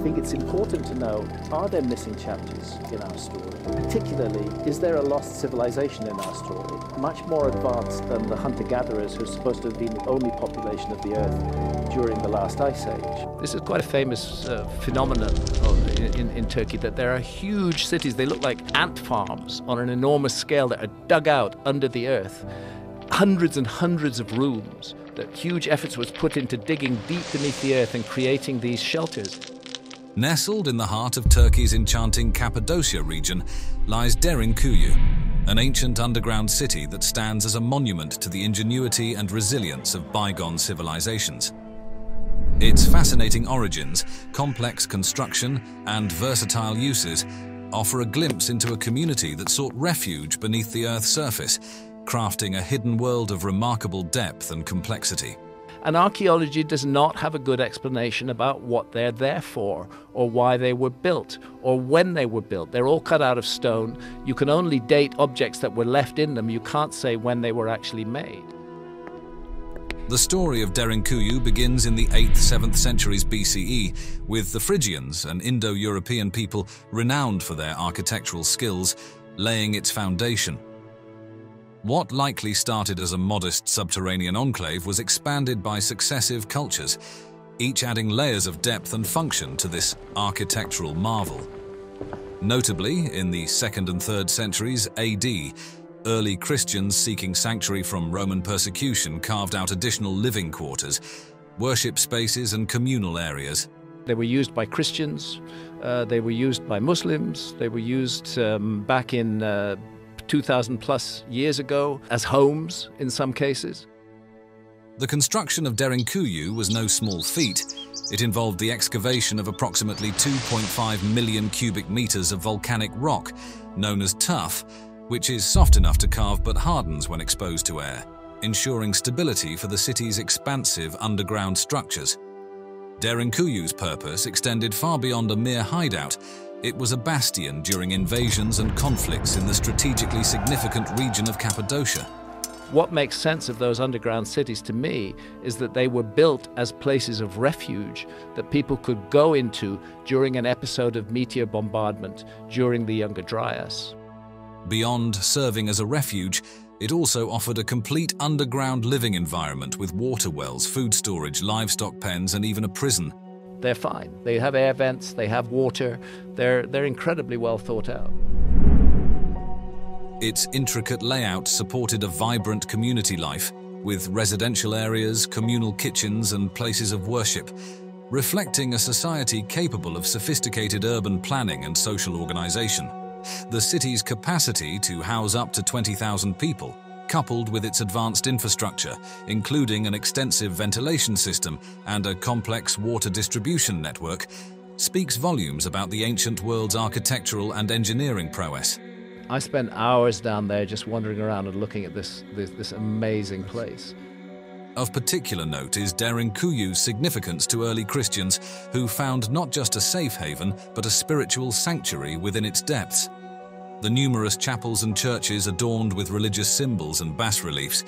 think it's important to know, are there missing chapters in our story? Particularly, is there a lost civilization in our story, much more advanced than the hunter-gatherers who are supposed to have been the only population of the Earth during the last ice age? This is quite a famous phenomenon in Turkey, that there are huge cities. They look like ant farms on an enormous scale that are dug out under the earth. Hundreds and hundreds of rooms. That huge efforts was put into digging deep beneath the earth and creating these shelters. Nestled in the heart of Turkey's enchanting Cappadocia region lies Derinkuyu, an ancient underground city that stands as a monument to the ingenuity and resilience of bygone civilizations. Its fascinating origins, complex construction, and versatile uses offer a glimpse into a community that sought refuge beneath the Earth's surface, crafting a hidden world of remarkable depth and complexity. And archaeology does not have a good explanation about what they're there for, or why they were built, or when they were built. They're all cut out of stone. You can only date objects that were left in them. You can't say when they were actually made. The story of Derinkuyu begins in the 8th–7th centuries BCE, with the Phrygians, an Indo-European people renowned for their architectural skills, laying its foundation. What likely started as a modest subterranean enclave was expanded by successive cultures, each adding layers of depth and function to this architectural marvel. Notably, in the 2nd and 3rd centuries AD, early Christians seeking sanctuary from Roman persecution carved out additional living quarters, worship spaces and communal areas. They were used by Christians, they were used by Muslims, they were used back in 2,000 plus years ago as homes in some cases. The construction of Derinkuyu was no small feat. It involved the excavation of approximately 2.5 million cubic meters of volcanic rock, known as tuff, which is soft enough to carve but hardens when exposed to air, ensuring stability for the city's expansive underground structures. Derinkuyu's purpose extended far beyond a mere hideout. It was a bastion during invasions and conflicts in the strategically significant region of Cappadocia. What makes sense of those underground cities to me is that they were built as places of refuge that people could go into during an episode of meteor bombardment during the Younger Dryas. Beyond serving as a refuge, it also offered a complete underground living environment with water wells, food storage, livestock pens, and even a prison. They're fine. They have air vents, they have water, they're incredibly well thought out. Its intricate layout supported a vibrant community life, with residential areas, communal kitchens, and places of worship, reflecting a society capable of sophisticated urban planning and social organization. The city's capacity to house up to 20,000 people, coupled with its advanced infrastructure, including an extensive ventilation system and a complex water distribution network, speaks volumes about the ancient world's architectural and engineering prowess. I spent hours down there just wandering around and looking at this amazing place. Of particular note is Derinkuyu's significance to early Christians, who found not just a safe haven, but a spiritual sanctuary within its depths. The numerous chapels and churches adorned with religious symbols and bas-reliefs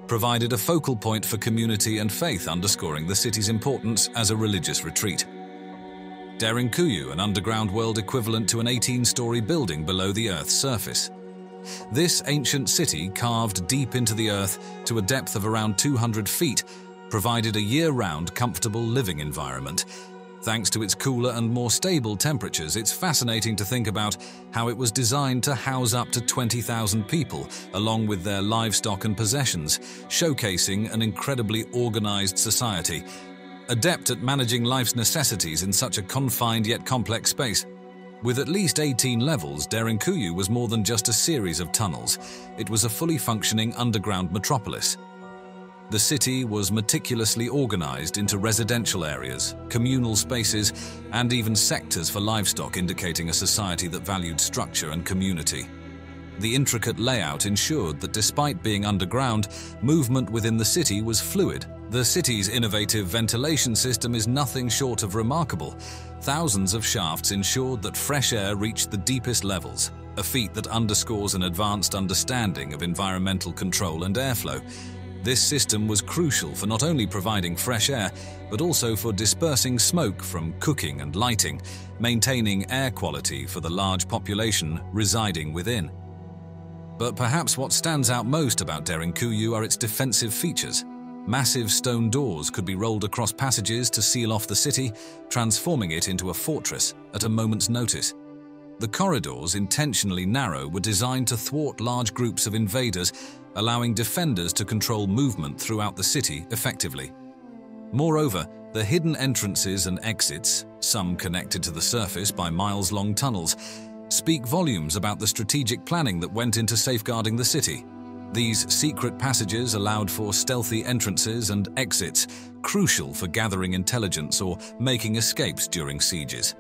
provided a focal point for community and faith, underscoring the city's importance as a religious retreat. Derinkuyu, an underground world equivalent to an 18-story building below the Earth's surface. This ancient city, carved deep into the earth to a depth of around 200 feet, provided a year-round comfortable living environment. Thanks to its cooler and more stable temperatures, it's fascinating to think about how it was designed to house up to 20,000 people, along with their livestock and possessions, showcasing an incredibly organized society, adept at managing life's necessities in such a confined yet complex space. With at least 18 levels, Derinkuyu was more than just a series of tunnels. It was a fully functioning underground metropolis. The city was meticulously organized into residential areas, communal spaces, and even sectors for livestock, indicating a society that valued structure and community. The intricate layout ensured that despite being underground, movement within the city was fluid. The city's innovative ventilation system is nothing short of remarkable. Thousands of shafts ensured that fresh air reached the deepest levels, a feat that underscores an advanced understanding of environmental control and airflow. This system was crucial for not only providing fresh air, but also for dispersing smoke from cooking and lighting, maintaining air quality for the large population residing within. But perhaps what stands out most about Derinkuyu are its defensive features. Massive stone doors could be rolled across passages to seal off the city, transforming it into a fortress at a moment's notice. The corridors, intentionally narrow, were designed to thwart large groups of invaders, allowing defenders to control movement throughout the city effectively. Moreover, the hidden entrances and exits, some connected to the surface by miles-long tunnels, speak volumes about the strategic planning that went into safeguarding the city. These secret passages allowed for stealthy entrances and exits, crucial for gathering intelligence or making escapes during sieges.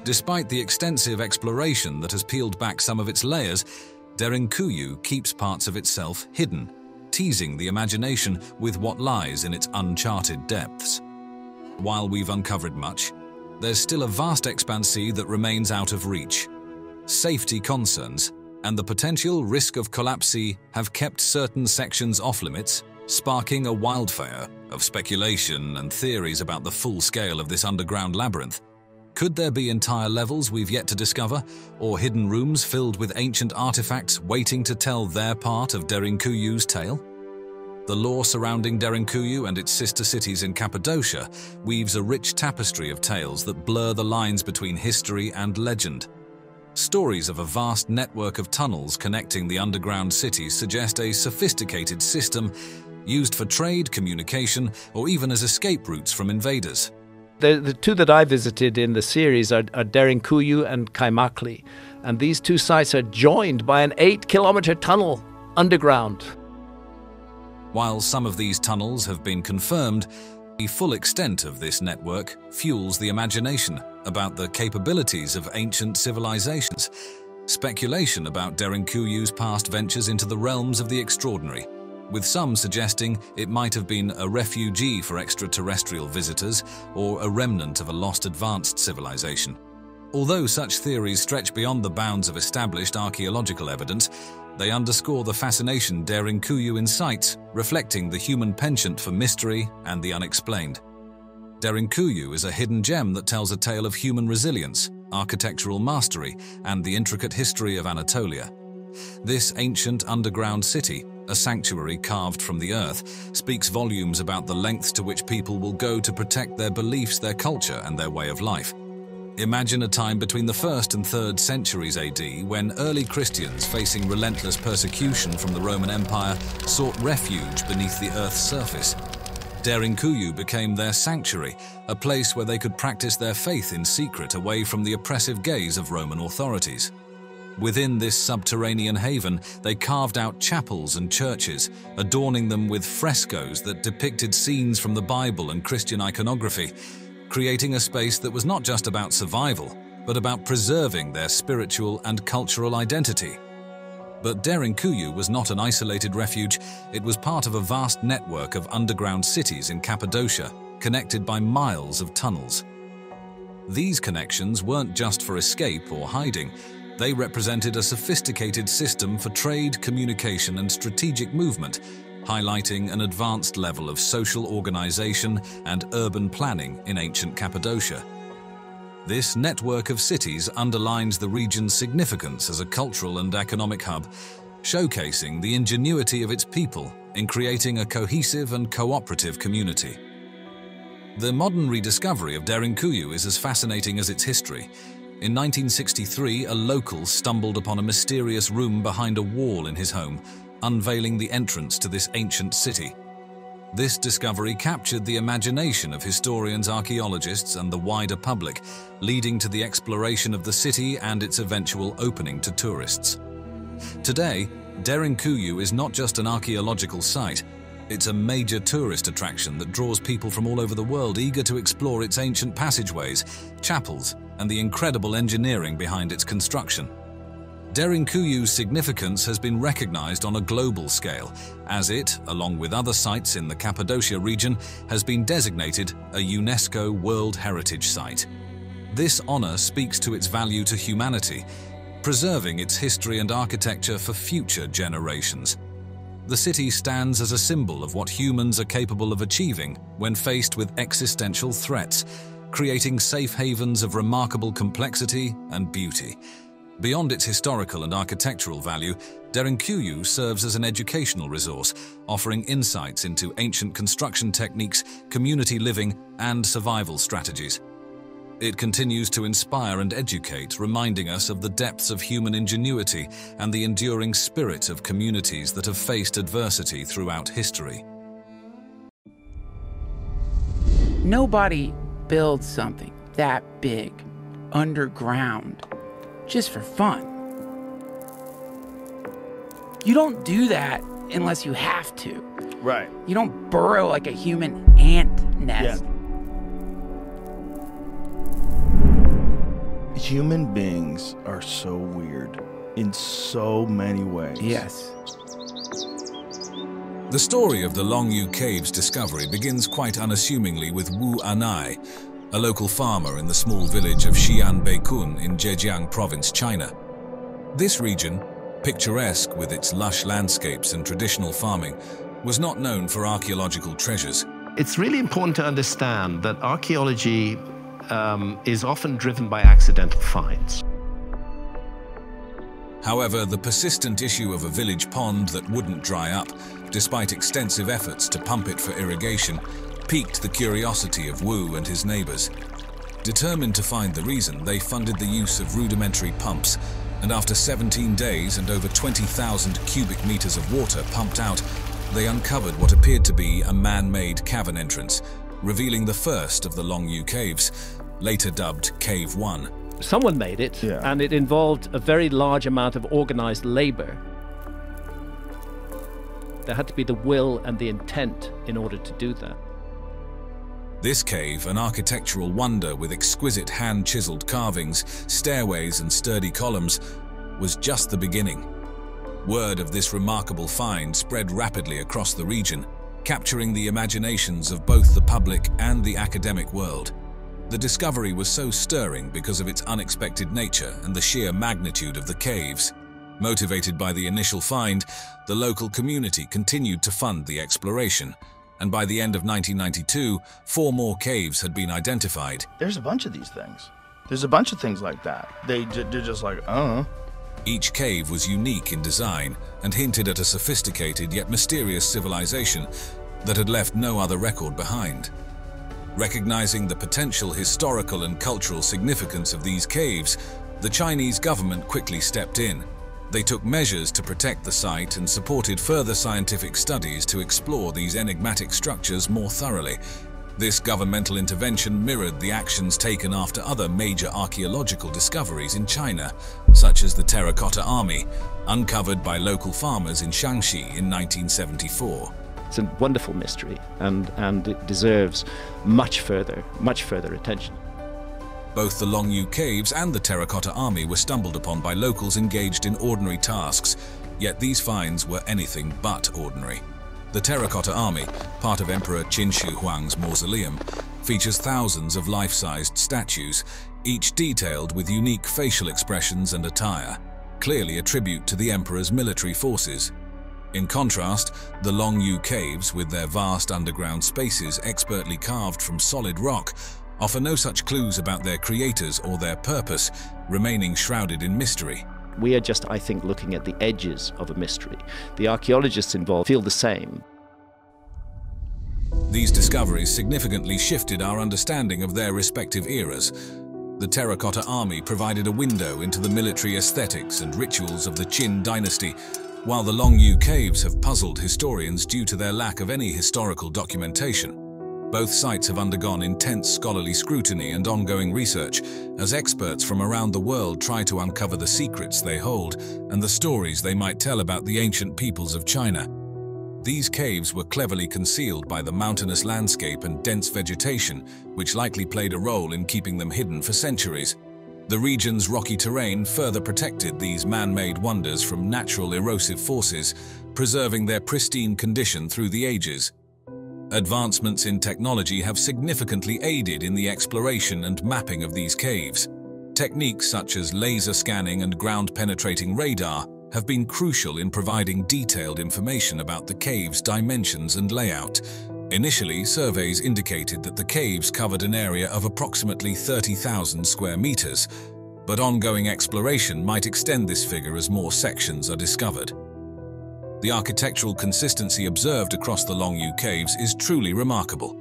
Despite the extensive exploration that has peeled back some of its layers, Derinkuyu keeps parts of itself hidden, teasing the imagination with what lies in its uncharted depths. While we've uncovered much, there's still a vast expanse that remains out of reach. Safety concerns and the potential risk of collapse have kept certain sections off-limits, sparking a wildfire of speculation and theories about the full scale of this underground labyrinth. Could there be entire levels we've yet to discover, or hidden rooms filled with ancient artifacts waiting to tell their part of Derinkuyu's tale? The lore surrounding Derinkuyu and its sister cities in Cappadocia weaves a rich tapestry of tales that blur the lines between history and legend. Stories of a vast network of tunnels connecting the underground cities suggest a sophisticated system used for trade, communication, or even as escape routes from invaders. The two that I visited in the series are Derinkuyu and Kaimakli, and these two sites are joined by an 8-kilometer tunnel underground. While some of these tunnels have been confirmed, the full extent of this network fuels the imagination about the capabilities of ancient civilizations. Speculation about Derinkuyu's past ventures into the realms of the extraordinary, with some suggesting it might have been a refugee for extraterrestrial visitors or a remnant of a lost advanced civilization. Although such theories stretch beyond the bounds of established archaeological evidence, they underscore the fascination Derinkuyu incites, reflecting the human penchant for mystery and the unexplained. Derinkuyu is a hidden gem that tells a tale of human resilience, architectural mastery, and the intricate history of Anatolia. This ancient underground city, a sanctuary carved from the earth, speaks volumes about the lengths to which people will go to protect their beliefs, their culture, and their way of life. Imagine a time between the 1st and 3rd centuries AD when early Christians, facing relentless persecution from the Roman Empire, sought refuge beneath the earth's surface. Derinkuyu became their sanctuary, a place where they could practice their faith in secret away from the oppressive gaze of Roman authorities. Within this subterranean haven, they carved out chapels and churches, adorning them with frescoes that depicted scenes from the Bible and Christian iconography, creating a space that was not just about survival, but about preserving their spiritual and cultural identity. But Derinkuyu was not an isolated refuge, it was part of a vast network of underground cities in Cappadocia, connected by miles of tunnels. These connections weren't just for escape or hiding, they represented a sophisticated system for trade, communication, and strategic movement, highlighting an advanced level of social organization and urban planning in ancient Cappadocia. This network of cities underlines the region's significance as a cultural and economic hub, showcasing the ingenuity of its people in creating a cohesive and cooperative community. The modern rediscovery of Derinkuyu is as fascinating as its history. In 1963, a local stumbled upon a mysterious room behind a wall in his home, unveiling the entrance to this ancient city. This discovery captured the imagination of historians, archaeologists, and the wider public, leading to the exploration of the city and its eventual opening to tourists. Today, Derinkuyu is not just an archaeological site, it's a major tourist attraction that draws people from all over the world eager to explore its ancient passageways, chapels, and the incredible engineering behind its construction. Derinkuyu's significance has been recognized on a global scale, as it, along with other sites in the Cappadocia region, has been designated a UNESCO World Heritage Site. This honor speaks to its value to humanity, preserving its history and architecture for future generations. The city stands as a symbol of what humans are capable of achieving when faced with existential threats, creating safe havens of remarkable complexity and beauty. Beyond its historical and architectural value, Derinkuyu serves as an educational resource, offering insights into ancient construction techniques, community living, and survival strategies. It continues to inspire and educate, reminding us of the depths of human ingenuity and the enduring spirit of communities that have faced adversity throughout history. Nobody builds something that big underground just for fun. You don't do that unless you have to. Right. You don't burrow like a human ant nest. Yeah. Human beings are so weird in so many ways. Yes. The story of the Longyou Caves discovery begins quite unassumingly with Wu Anai, a local farmer in the small village of Xi'anbeikun in Zhejiang province, China. This region, picturesque with its lush landscapes and traditional farming, was not known for archaeological treasures. It's really important to understand that archaeology is often driven by accidental finds. However, the persistent issue of a village pond that wouldn't dry up, despite extensive efforts to pump it for irrigation, piqued the curiosity of Wu and his neighbors. Determined to find the reason, they funded the use of rudimentary pumps, and after 17 days and over 20,000 cubic meters of water pumped out, they uncovered what appeared to be a man-made cavern entrance, revealing the first of the Longyou Caves, later dubbed Cave 1. Someone made it, and it involved a very large amount of organized labor. There had to be the will and the intent in order to do that. This cave, an architectural wonder with exquisite hand-chiseled carvings, stairways and sturdy columns, was just the beginning. Word of this remarkable find spread rapidly across the region, capturing the imaginations of both the public and the academic world. The discovery was so stirring because of its unexpected nature and the sheer magnitude of the caves. Motivated by the initial find, the local community continued to fund the exploration, and by the end of 1992, 4 more caves had been identified. There's a bunch of these things. There's a bunch of things like that. They're just like, Each cave was unique in design and hinted at a sophisticated yet mysterious civilization that had left no other record behind. Recognizing the potential historical and cultural significance of these caves, the Chinese government quickly stepped in. They took measures to protect the site and supported further scientific studies to explore these enigmatic structures more thoroughly. This governmental intervention mirrored the actions taken after other major archaeological discoveries in China, such as the Terracotta Army, uncovered by local farmers in Shaanxi in 1974. It's a wonderful mystery, and it deserves much further attention. Both the Longyou Caves and the Terracotta Army were stumbled upon by locals engaged in ordinary tasks, yet these finds were anything but ordinary. The Terracotta Army, part of Emperor Qin Shi Huang's mausoleum, features thousands of life-sized statues, each detailed with unique facial expressions and attire, clearly a tribute to the emperor's military forces. In contrast, the Longyou Caves, with their vast underground spaces expertly carved from solid rock, offer no such clues about their creators or their purpose, remaining shrouded in mystery. We are just, I think, looking at the edges of a mystery. The archaeologists involved feel the same. These discoveries significantly shifted our understanding of their respective eras. The Terracotta Army provided a window into the military aesthetics and rituals of the Qin dynasty, while the Longyou Caves have puzzled historians due to their lack of any historical documentation. Both sites have undergone intense scholarly scrutiny and ongoing research, as experts from around the world try to uncover the secrets they hold and the stories they might tell about the ancient peoples of China. These caves were cleverly concealed by the mountainous landscape and dense vegetation, which likely played a role in keeping them hidden for centuries. The region's rocky terrain further protected these man-made wonders from natural erosive forces, preserving their pristine condition through the ages. Advancements in technology have significantly aided in the exploration and mapping of these caves. Techniques such as laser scanning and ground-penetrating radar have been crucial in providing detailed information about the cave's dimensions and layout. Initially, surveys indicated that the caves covered an area of approximately 30,000 square meters, but ongoing exploration might extend this figure as more sections are discovered. The architectural consistency observed across the Longyou Caves is truly remarkable.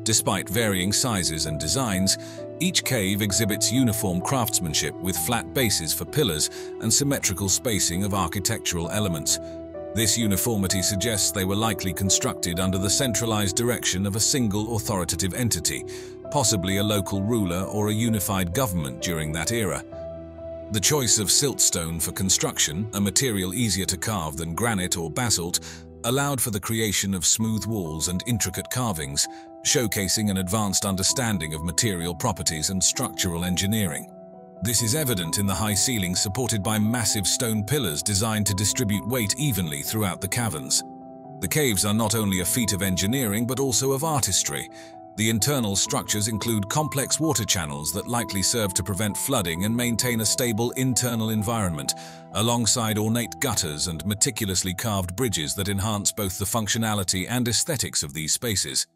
Despite varying sizes and designs, each cave exhibits uniform craftsmanship with flat bases for pillars and symmetrical spacing of architectural elements. This uniformity suggests they were likely constructed under the centralized direction of a single authoritative entity, possibly a local ruler or a unified government during that era. The choice of siltstone for construction, a material easier to carve than granite or basalt, allowed for the creation of smooth walls and intricate carvings, showcasing an advanced understanding of material properties and structural engineering. This is evident in the high ceilings supported by massive stone pillars designed to distribute weight evenly throughout the caverns. The caves are not only a feat of engineering but also of artistry. The internal structures include complex water channels that likely serve to prevent flooding and maintain a stable internal environment, alongside ornate gutters and meticulously carved bridges that enhance both the functionality and aesthetics of these spaces.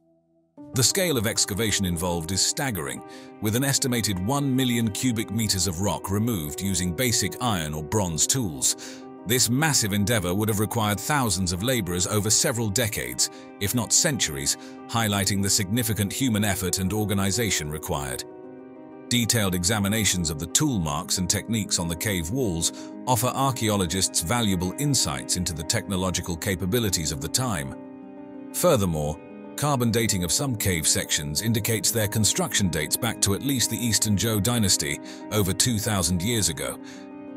The scale of excavation involved is staggering, with an estimated 1 million cubic meters of rock removed using basic iron or bronze tools. This massive endeavor would have required thousands of laborers over several decades, if not centuries, highlighting the significant human effort and organization required. Detailed examinations of the tool marks and techniques on the cave walls offer archaeologists valuable insights into the technological capabilities of the time. Furthermore, carbon dating of some cave sections indicates their construction dates back to at least the Eastern Zhou dynasty, over 2,000 years ago.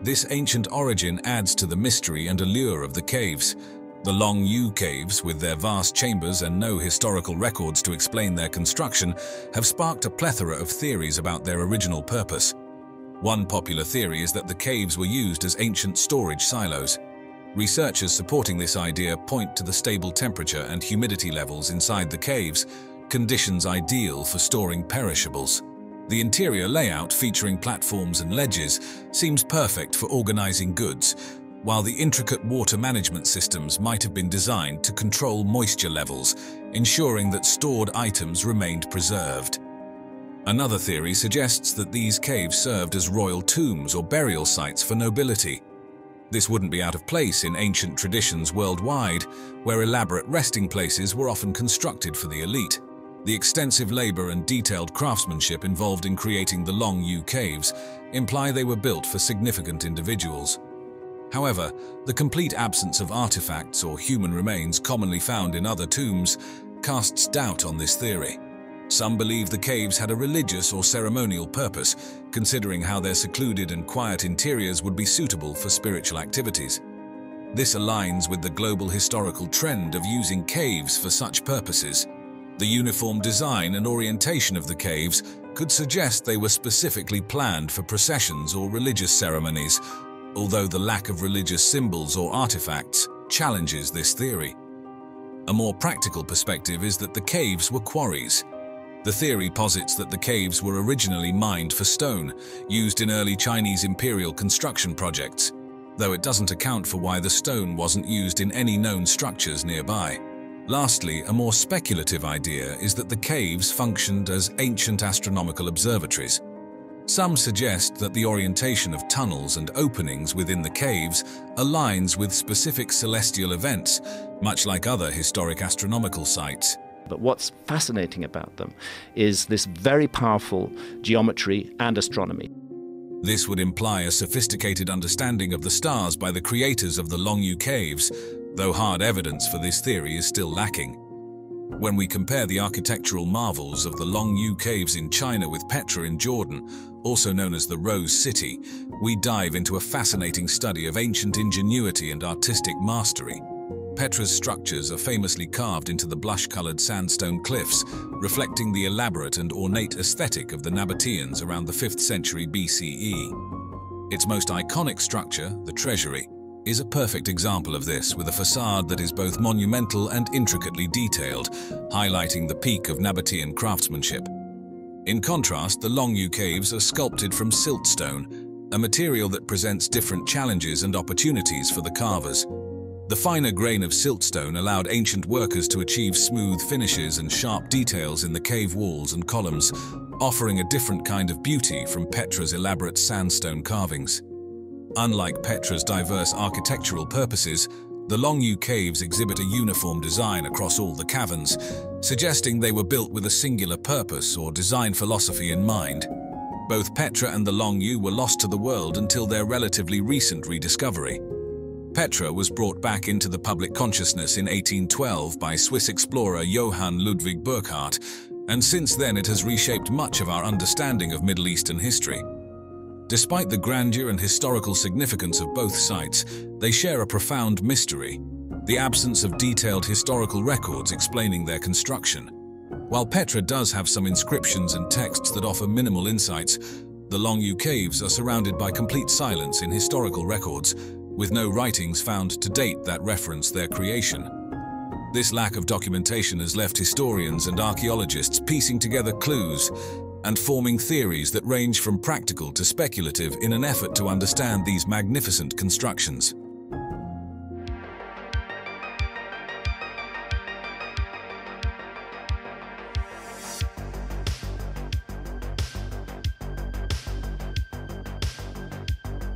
This ancient origin adds to the mystery and allure of the caves. The Longyou Caves, with their vast chambers and no historical records to explain their construction, have sparked a plethora of theories about their original purpose. One popular theory is that the caves were used as ancient storage silos. Researchers supporting this idea point to the stable temperature and humidity levels inside the caves, conditions ideal for storing perishables. The interior layout, featuring platforms and ledges, seems perfect for organizing goods, while the intricate water management systems might have been designed to control moisture levels, ensuring that stored items remained preserved. Another theory suggests that these caves served as royal tombs or burial sites for nobility. This wouldn't be out of place in ancient traditions worldwide, where elaborate resting places were often constructed for the elite. The extensive labor and detailed craftsmanship involved in creating the Longyou Caves imply they were built for significant individuals. However, the complete absence of artifacts or human remains commonly found in other tombs casts doubt on this theory. Some believe the caves had a religious or ceremonial purpose, considering how their secluded and quiet interiors would be suitable for spiritual activities. This aligns with the global historical trend of using caves for such purposes. The uniform design and orientation of the caves could suggest they were specifically planned for processions or religious ceremonies, although the lack of religious symbols or artifacts challenges this theory. A more practical perspective is that the caves were quarries. The theory posits that the caves were originally mined for stone, used in early Chinese imperial construction projects, though it doesn't account for why the stone wasn't used in any known structures nearby. Lastly, a more speculative idea is that the caves functioned as ancient astronomical observatories. Some suggest that the orientation of tunnels and openings within the caves aligns with specific celestial events, much like other historic astronomical sites. But what's fascinating about them is this very powerful geometry and astronomy. This would imply a sophisticated understanding of the stars by the creators of the Longyou Caves, though hard evidence for this theory is still lacking. When we compare the architectural marvels of the Longyou Caves in China with Petra in Jordan, also known as the Rose City, we dive into a fascinating study of ancient ingenuity and artistic mastery. Petra's structures are famously carved into the blush-colored sandstone cliffs, reflecting the elaborate and ornate aesthetic of the Nabateans around the 5th century BCE. Its most iconic structure, the treasury, is a perfect example of this, with a facade that is both monumental and intricately detailed, highlighting the peak of Nabatean craftsmanship. In contrast, the Longyou Caves are sculpted from siltstone, a material that presents different challenges and opportunities for the carvers. The finer grain of siltstone allowed ancient workers to achieve smooth finishes and sharp details in the cave walls and columns, offering a different kind of beauty from Petra's elaborate sandstone carvings. Unlike Petra's diverse architectural purposes, the Longyou Caves exhibit a uniform design across all the caverns, suggesting they were built with a singular purpose or design philosophy in mind. Both Petra and the Longyou were lost to the world until their relatively recent rediscovery. Petra was brought back into the public consciousness in 1812 by Swiss explorer Johann Ludwig Burckhardt, and since then it has reshaped much of our understanding of Middle Eastern history. Despite the grandeur and historical significance of both sites, they share a profound mystery: the absence of detailed historical records explaining their construction. While Petra does have some inscriptions and texts that offer minimal insights, the Longyou Caves are surrounded by complete silence in historical records, with no writings found to date that reference their creation. This lack of documentation has left historians and archaeologists piecing together clues and forming theories that range from practical to speculative in an effort to understand these magnificent constructions.